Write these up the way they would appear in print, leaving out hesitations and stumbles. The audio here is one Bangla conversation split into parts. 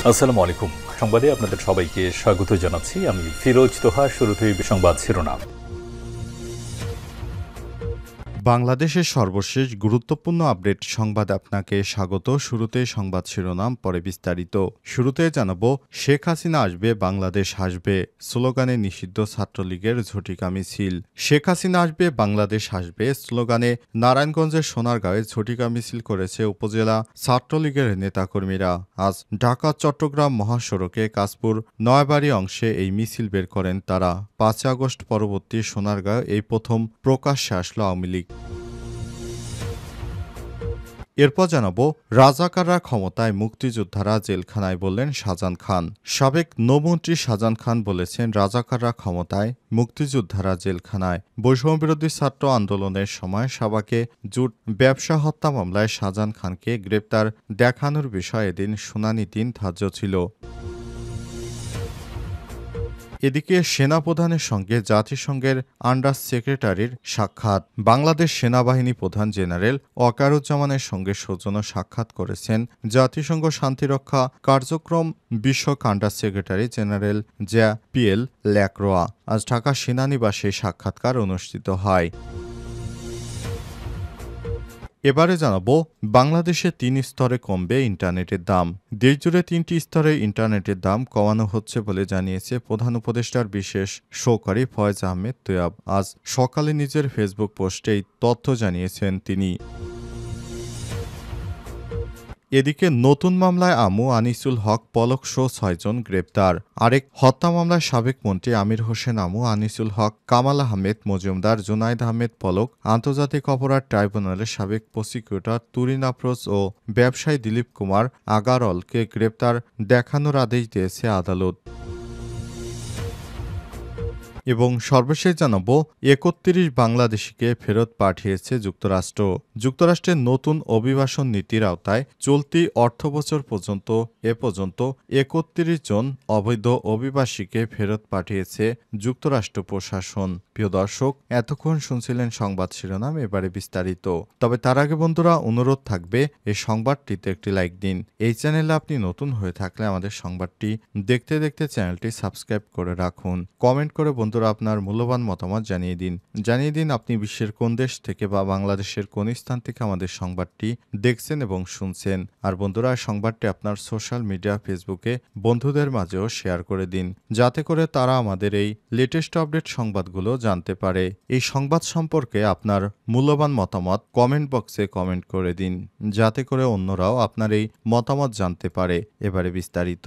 আসসালামু আলাইকুম। সংবাদে আপনাদের সবাইকে স্বাগত জানাচ্ছি। আমি ফিরোজ তোহা। শুরুতেই সংবাদ শিরোনাম। বাংলাদেশের সর্বশেষ গুরুত্বপূর্ণ আপডেট সংবাদ আপনাকে স্বাগত। শুরুতে সংবাদ শিরোনাম, পরে বিস্তারিত। শুরুতে জানাবো, শেখ হাসিনা আসবে, বাংলাদেশ হাসবে স্লোগানে নিষিদ্ধ ছাত্রলীগের ঝটিকা মিছিল। শেখ হাসিনা আসবে, বাংলাদেশ হাসবে স্লোগানে নারায়ণগঞ্জের সোনারগাঁয়ে ঝটিকা মিছিল করেছে উপজেলা ছাত্রলীগের নেতাকর্মীরা। আজ ঢাকা চট্টগ্রাম মহাসড়কে কাশপুর নয়াবাড়ি অংশে এই মিছিল বের করেন তারা। ৫ আগস্ট পরবর্তী সোনারগাঁও এই প্রথম প্রকাশ্যে আসলো আওয়ামী লীগ। এরপর জানাবো, রাজাকাররা ক্ষমতায়, মুক্তিযোদ্ধারা জেলখানায়, বললেন শাহজাহান খান। সাবেক নৌমন্ত্রী শাহজাহান খান বলেছেন, রাজাকাররা ক্ষমতায়, মুক্তিযোদ্ধারা জেলখানায়। বৈষম্যবিরোধী ছাত্র আন্দোলনের সময় সাবাকে জুট ব্যবসা হত্যা মামলায় শাহজাহান খানকে গ্রেপ্তার দেখানোর বিষয়ে এদিন শুনানি দিন ধার্য ছিল। এদিকে সেনাপ্রধানের সঙ্গে জাতিসংঘের আন্ডার সেক্রেটারির সাক্ষাৎ। বাংলাদেশ সেনাবাহিনী প্রধান জেনারেল ওয়াকারুজ্জামানের সঙ্গে সৌজন্য সাক্ষাৎ করেছেন জাতিসংঘ শান্তিরক্ষা কার্যক্রম বিষয়ক আন্ডার সেক্রেটারি জেনারেল জ্যা পিএল ল্যাক্রোয়া। আজ ঢাকা সেনানিবাসে সাক্ষাৎকার অনুষ্ঠিত হয়। এবারে জানাবো, বাংলাদেশে ৩ স্তরে কমবে ইন্টারনেটের দাম। দেশজুড়ে ৩টি স্তরে ইন্টারনেটের দাম কমানো হচ্ছে বলে জানিয়েছে প্রধান উপদেষ্টার বিশেষ সহকারী ফয়েজ আহমেদ তৈয়াব। আজ সকালে নিজের ফেসবুক পোস্টে এই তথ্য জানিয়েছেন তিনি। এদিকে নতুন মামলায় আমু আনিসুল হক পলক সহ ৬ জন গ্রেপ্তার। আরেক হত্যা মামলায় সাবেক মন্ত্রী আমির হোসেন আমু, আনিসুল হক, কামাল আহমেদ মজুমদার, জুনাইদ আহমেদ পলক, আন্তর্জাতিক অপরাধ ট্রাইব্যুনালের সাবেক প্রসিকিউটর তুরিন আফরোজ ও ব্যবসায়ী দিলীপ কুমার আগারলকে গ্রেপ্তার দেখানোর আদেশ দিয়েছে আদালত। এবং সর্বশেষ জানাবো, ৩১ বাংলাদেশিকে ফেরত পাঠিয়েছে যুক্তরাষ্ট্র। যুক্তরাষ্ট্রের নতুন অভিবাসন নীতির আওতায় চলতি অর্থবছর পর্যন্ত এ পর্যন্ত ৩১ জন অবৈধ অভিবাসীকে ফেরত পাঠিয়েছে যুক্তরাষ্ট্র প্রশাসন। প্রিয় দর্শক, এতক্ষণ শুনছিলেন সংবাদ শিরোনাম, এবারে বিস্তারিত। তবে তার আগে বন্ধুরা, অনুরোধ থাকবে এই সংবাদটিতে একটি লাইক দিন। এই চ্যানেলে আপনি নতুন হয়ে থাকলে আমাদের সংবাদটি দেখতে দেখতে চ্যানেলটি সাবস্ক্রাইব করে রাখুন। কমেন্ট করে বন্ধুরা আপনার মূল্যবান মতামত জানিয়ে দিন আপনি বিশ্বের কোন দেশ থেকে বা বাংলাদেশের কোন স্থান থেকে আমাদের সংবাদটি দেখছেন এবং শুনছেন। আর বন্ধুরা, সংবাদটি আপনার সোশ্যাল মিডিয়া ফেসবুকে বন্ধুদের মাঝেও শেয়ার করে দিন, যাতে করে তারা আমাদের এই লেটেস্ট আপডেট সংবাদগুলো জানতে পারে। এই সংবাদ সম্পর্কে আপনার মূল্যবান মতামত কমেন্ট বক্সে কমেন্ট করে দিন, যাতে করে অন্যরাও আপনার এই মতামত জানতে পারে। এবারে বিস্তারিত।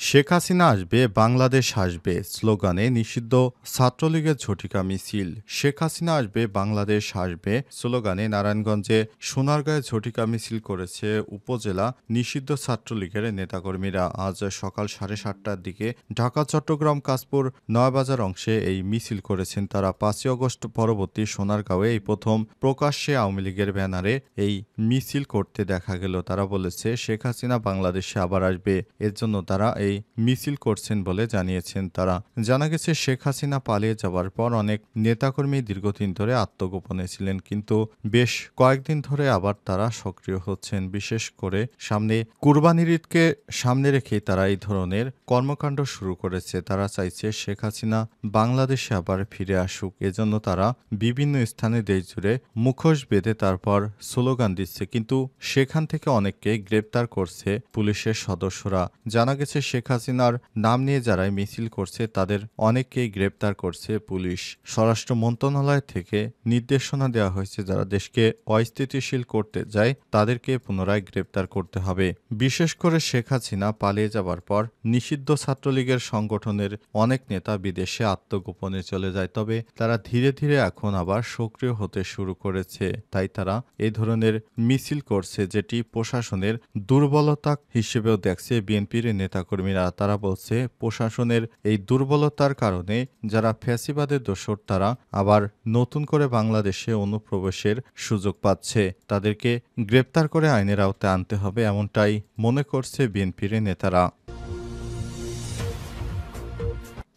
শেখ হাসিনা আসবে, বাংলাদেশ হাসবে স্লোগানে নিষিদ্ধ ছাত্রলীগের ঝটিকা মিছিল। শেখ হাসিনা আসবে, বাংলাদেশ হাসবে স্লোগানে নারায়ণগঞ্জে সোনারগাঁয়ে ঝটিকা মিছিল করেছে উপজেলা নিষিদ্ধ ছাত্রলীগের নেতাকর্মীরা। আজ সকাল 7:30টার দিকে ঢাকা চট্টগ্রাম কাশপুর নয়াবাজার অংশে এই মিছিল করেছেন তারা। ৫ আগস্ট পরবর্তী সোনারগাঁওয়ে এই প্রথম প্রকাশ্যে আওয়ামী লীগের ব্যানারে এই মিছিল করতে দেখা গেল। তারা বলেছে, শেখ হাসিনা বাংলাদেশে আবার আসবে, এর জন্য তারা এই মিছিল করছেন বলে জানিয়েছেন তারা। জানা গেছে, শেখ হাসিনা পালিয়ে যাওয়ার পর অনেক নেতাকর্মী দীর্ঘদিন ধরে আত্মগোপনে ছিলেন, কিন্তু বেশ কয়েকদিন ধরে আবার তারা সক্রিয় হচ্ছেন। বিশেষ করে সামনে কুরবানির ঈদকে সামনে রেখেই তারা এই ধরনের কর্মকাণ্ড শুরু করেছে। তারা চাইছে শেখ হাসিনা বাংলাদেশে আবার ফিরে আসুক, এজন্য তারা বিভিন্ন স্থানে দেশ জুড়ে মুখোশ বেঁধে তারপর স্লোগান দিচ্ছে, কিন্তু সেখান থেকে অনেককে গ্রেপ্তার করছে পুলিশের সদস্যরা। জানা গেছে, শেখ হাসিনার নাম নিয়ে যারাই মিছিল করছে তাদের অনেককেই গ্রেপ্তার করছে পুলিশ। স্বরাষ্ট্র মন্ত্রণালয় থেকে নির্দেশনা দেওয়া হয়েছে, যারা দেশকে অস্থিতিশীল করতে যায় তাদেরকে পুনরায় গ্রেপ্তার করতে হবে। বিশেষ করে শেখ হাসিনা পালিয়ে যাবার পর নিষিদ্ধ ছাত্রলীগের সংগঠনের অনেক নেতা বিদেশে আত্মগোপনে চলে যায়, তবে তারা ধীরে ধীরে এখন আবার সক্রিয় হতে শুরু করেছে। তাই তারা এই ধরনের মিছিল করছে, যেটি প্রশাসনের দুর্বলতা হিসেবেও দেখছে বিএনপির নেতাকর্মীরা। তারা বলছে, প্রশাসনের এই দুর্বলতার কারণে যারা ফ্যাসিবাদের দোসর তারা আবার নতুন করে বাংলাদেশে অনুপ্রবেশের সুযোগ পাচ্ছে, তাদেরকে গ্রেপ্তার করে আইনের আওতায় আনতে হবে, এমনটাই মনে করছে বিএনপির নেতারা।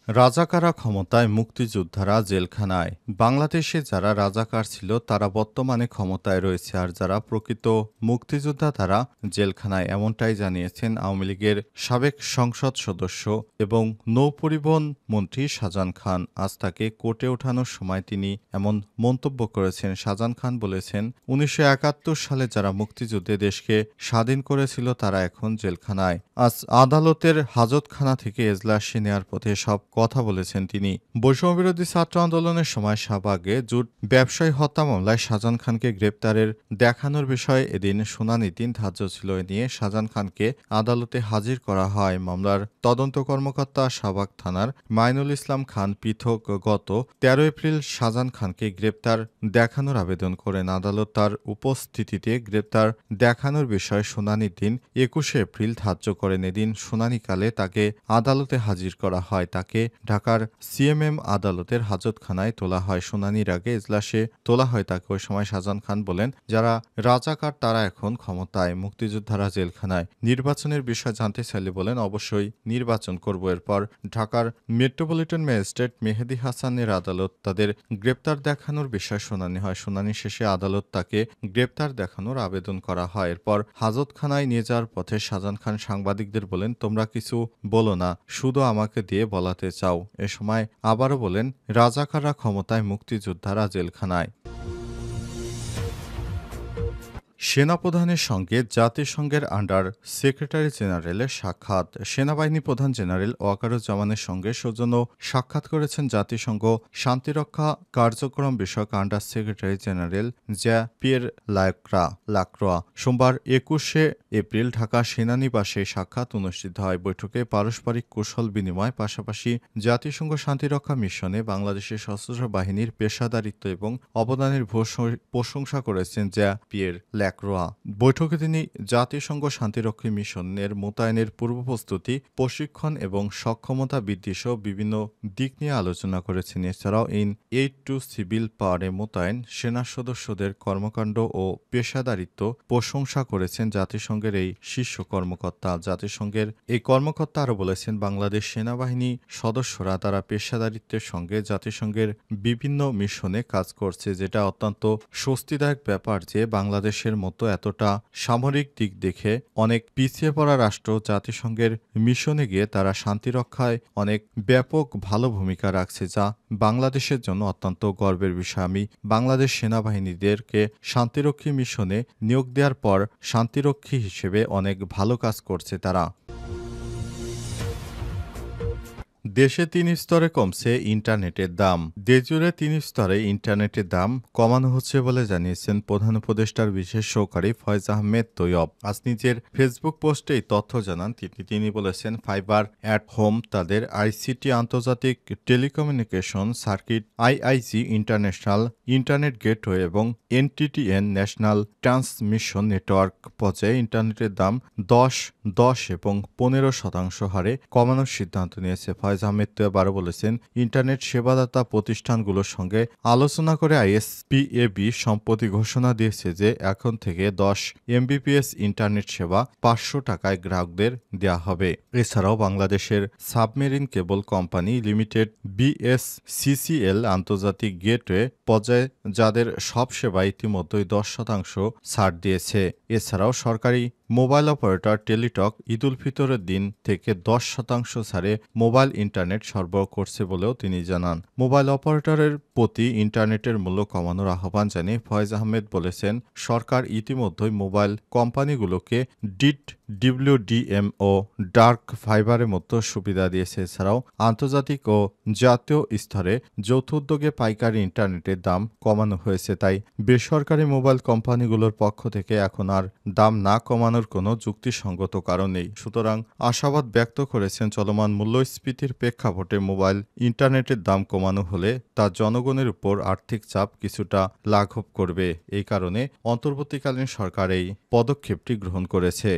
রাজাকারা ক্ষমতায়, মুক্তিযোদ্ধারা জেলখানায়। বাংলাদেশে যারা রাজাকার ছিল তারা বর্তমানে ক্ষমতায় রয়েছে, আর যারা প্রকৃত মুক্তিযোদ্ধা তারা জেলখানায়, এমনটাই জানিয়েছেন আওয়ামী লীগের সাবেক সংসদ সদস্য এবং নৌপরিবহন মন্ত্রী শাহজাহান খান। আজ তাকে কোর্টে ওঠানোর সময় তিনি এমন মন্তব্য করেছেন। শাহজাহান খান বলেছেন, ১৯৭১ সালে যারা মুক্তিযুদ্ধে দেশকে স্বাধীন করেছিল তারা এখন জেলখানায়। আজ আদালতের হাজতখানা থেকে এজলাসে নেয়ার পথে সব কথা বলেছেন তিনি। বৈষম্যবিরোধী ছাত্র আন্দোলনের সময় শাহবাগে জুট ব্যবসায়ী হত্যা মামলায় শাহজাহান খানকে গ্রেপ্তারের দেখানোর বিষয়ে এদিন শুনানির দিন ধার্য ছিল। এ নিয়ে শাহজাহান খানকে আদালতে হাজির করা হয়। মামলার তদন্ত কর্মকর্তা শাহবাগ থানার মাইনুল ইসলাম খান পৃথক গত ১৩ এপ্রিল শাহজাহান খানকে গ্রেপ্তার দেখানোর আবেদন করেন। আদালত তার উপস্থিতিতে গ্রেপ্তার দেখানোর বিষয়ে শুনানির দিন ২১ এপ্রিল ধার্য করেন। এদিন শুনানিকালে তাকে আদালতে হাজির করা হয়। তাকে ঢাকার সিএমএম আদালতের হাজতখানায় তোলা হয়। শুনানির আগে এজলাসে তোলা হয় তাকে। ওই সময় শাহজাহান খান বলেন, যারা রাজাকার তারা এখন ক্ষমতায়, মুক্তিযোদ্ধারা জেলখানায়। নির্বাচনের বিষয় জানতে চাইলে বলেন, অবশ্যই নির্বাচন করব। এরপর ঢাকার মেট্রোপলিটন ম্যাজিস্ট্রেট মেহেদী হাসানের আদালত তাদের গ্রেপ্তার দেখানোর বিষয়ে শুনানি হয়। শুনানি শেষে আদালত তাকে গ্রেপ্তার দেখানোর আবেদন করা হয়। এরপর হাজতখানায় নিয়ে যাওয়ার পথে শাহজাহান খান সাংবাদিকদের বলেন, তোমরা কিছু বলো না, শুধু আমাকে দিয়ে বলাতে চাও। এ সময় আবারও বলেন, রাজাকাররা ক্ষমতায়, মুক্তিযোদ্ধারা জেলখানায়। সেনাপ্রধানের সঙ্গে জাতিসংঘের আন্ডার সেক্রেটারি জেনারেলের সাক্ষাৎ। সেনাবাহিনী প্রধান জেনারেল ওয়াকারুজ্জামানের সঙ্গে সৌজন্য সাক্ষাৎ করেছেন জাতিসংঘ শান্তিরক্ষা কার্যক্রম বিষয়ক আন্ডার সেক্রেটারি জেনারেল জ্যা পিয়ের লাক্রোয়া। সোমবার ২১ এপ্রিল ঢাকা সেনানিবাসে সাক্ষাৎ অনুষ্ঠিত হয়। বৈঠকে পারস্পরিক কুশল বিনিময়, পাশাপাশি জাতিসংঘ শান্তিরক্ষা মিশনে বাংলাদেশের সশস্ত্র বাহিনীর পেশাদারিত্ব এবং অবদানের প্রশংসা করেছেন জ্যা পিয়ের ল্যাক্রোয়া। বৈঠকে তিনি জাতিসংঘ শান্তিরক্ষী মিশনের মোতায়েনের পূর্বপ্রস্তুতি, প্রশিক্ষণ এবং সক্ষমতা বৃদ্ধি সহ বিভিন্ন দিক নিয়ে আলোচনা করেছেন। এছাড়াও এইড টু সিভিল পাওয়ারে মোতায়েন সেনা সদস্যদের কর্মকাণ্ড ও পেশাদারিত্ব প্রশংসা করেছেন জাতিসংঘের এই শীর্ষ কর্মকর্তা। জাতিসংঘের এই কর্মকর্তা আরও বলেছেন, বাংলাদেশ সেনাবাহিনী সদস্যরা তারা পেশাদারিত্বের সঙ্গে জাতিসংঘের বিভিন্ন মিশনে কাজ করছে, যেটা অত্যন্ত স্বস্তিদায়ক ব্যাপার যে বাংলাদেশের মতো এতটা সামরিক দিক দেখে অনেক পিছিয়ে পড়া রাষ্ট্র জাতিসংঘের মিশনে গিয়ে তারা শান্তিরক্ষায় অনেক ব্যাপক ভালো ভূমিকা রাখছে, যা বাংলাদেশের জন্য অত্যন্ত গর্বের বিষয়। আমি বাংলাদেশ সেনাবাহিনীদেরকে শান্তিরক্ষী মিশনে নিয়োগ দেওয়ার পর শান্তিরক্ষী হিসেবে অনেক ভালো কাজ করছে তারা। দেশে ৩ স্তরে কমছে ইন্টারনেটের দাম। দেশজুড়ে ৩ স্তরে ইন্টারনেটের দাম কমানো হচ্ছে বলে জানিয়েছেন প্রধান উপদেষ্টার বিশেষ সহকারী ফয়েজ আহমেদ তৈয়ব। আজ নিজের ফেসবুক পোস্টে এই তথ্য জানান তিনি বলেছেন, ফাইবার অ্যাট হোম তাদের আইসিটি আন্তর্জাতিক telecommunication circuit, IIG international internet gateway এবং এনটিটিএন ন্যাশনাল ট্রান্সমিশন নেটওয়ার্ক পর্যায়ে ইন্টারনেটের দাম ১০ এবং ১৫% হারে কমানোর সিদ্ধান্ত নিয়েছে। ফয়েজ আহমেদ তৈয়ব আরও বলেছেন, ইন্টারনেট সেবাদাতা প্রতিষ্ঠানগুলোর সঙ্গে আলোচনা করে আইএসপিএবি সম্প্রতি ঘোষণা দিয়েছে যে এখন থেকে ১০ এমবিপিএস ইন্টারনেট সেবা ৫০০ টাকায় গ্রাহকদের দেওয়া হবে। এছাড়াও বাংলাদেশের submarine cable company limited BSCCL আন্তর্জাতিক গেটওয়ে পর্যায়ে যাদের সব সেবা ইতিমধ্যেই ১০% ছাড় দিয়েছে। এছাড়াও সরকারি mobile operator Teletalk Eid ul ফিতরের দিন থেকে ১০% ছাড়ে মোবাইল ইন্টারনেট সরবরাহ করছে বলেও তিনি জানান। মোবাইল অপারেটরের প্রতি ইন্টারনেটের মূল্য কমানোর আহ্বান জানিয়ে ফয়েজ আহমেদ বলেছেন, সরকার ইতিমধ্যেই মোবাইল কোম্পানিগুলোকে ডিডব্লিউডিএম ও ডার্ক ফাইবারের মতো সুবিধা দিয়েছে। এছাড়াও আন্তর্জাতিক ও জাতীয় স্তরে যৌথ উদ্যোগে পাইকারি ইন্টারনেটের দাম কমানো হয়েছে। তাই বেসরকারি মোবাইল কোম্পানিগুলোর পক্ষ থেকে এখন আর দাম না কমানোর কোনো যুক্তিসঙ্গত কারণ নেই। সুতরাং আশাবাদ ব্যক্ত করেছেন, চলমান মূল্যস্ফীতির প্রেক্ষাপটে মোবাইল ইন্টারনেটের দাম কমানো হলে তা জনগণের উপর আর্থিক চাপ কিছুটা লাঘব করবে। এই কারণে অন্তর্বর্তীকালীন সরকার এই পদক্ষেপটি গ্রহণ করেছে।